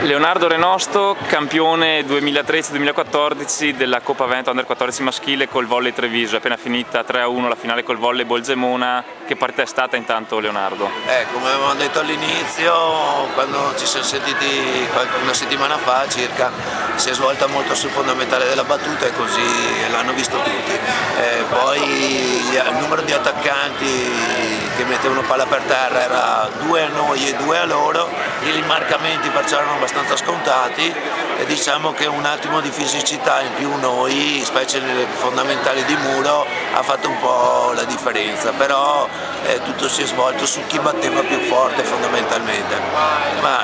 Leonardo Renosto, campione 2013-2014 della Coppa Veneto Under 14 maschile col Volley Treviso, è appena finita 3-1 la finale col Volley Bolzemona. Che partita è stata intanto, Leonardo? Come avevamo detto all'inizio, quando ci siamo sentiti una settimana fa circa, si è svolta molto sul fondamentale della battuta e così l'hanno visto tutti. Poi il numero di attaccanti che mettevano palla per terra era 2 a noi e 2 a loro, i marcamenti perciò erano abbastanza scontati e diciamo che un attimo di fisicità in più noi, specie nelle fondamentali di muro, ha fatto un po' la differenza, però tutto si è svolto su chi batteva più forte fondamentalmente, ma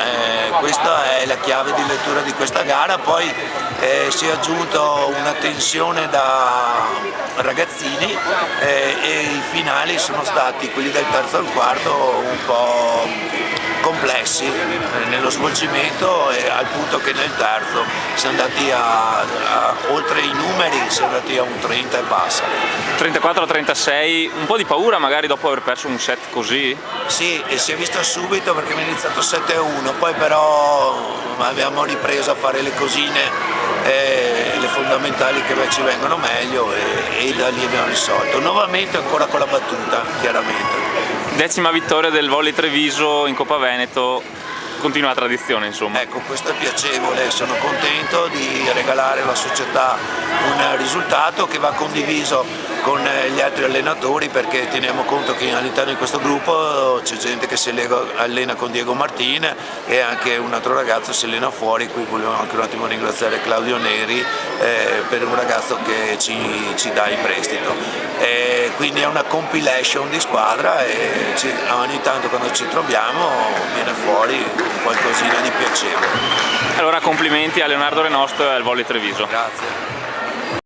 questa è la chiave di lettura di questa gara. Poi si è aggiunto una tensione da ragazzini e i finali sono stati, quelli del terzo al quarto, un po' complessi nello svolgimento, al punto che nel terzo siamo andati oltre i numeri, siamo andati a un 30 e passa. 34-36, un po' di paura magari dopo aver perso un set così? Sì, e si è visto subito perché mi è iniziato 7-1, poi però abbiamo ripreso a fare le cosine, le fondamentali che ci vengono meglio e da lì abbiamo risolto. Nuovamente ancora con la battuta, chiaramente. 10ª vittoria del Volley Treviso in Coppa Veneto, continua la tradizione insomma. Ecco, questo è piacevole, sono contento di regalare alla società un risultato che va condiviso con gli altri allenatori, perché teniamo conto che all'interno di questo gruppo c'è gente che si allena con Diego Martin e anche un altro ragazzo si allena fuori. Qui volevo anche un attimo ringraziare Claudio Neri per un ragazzo che ci dà in prestito. Quindi è una compilation di squadra e ogni tanto quando ci troviamo viene fuori qualcosina di piacevole. Allora complimenti a Leonardo Renosto e al Volley Treviso. Grazie.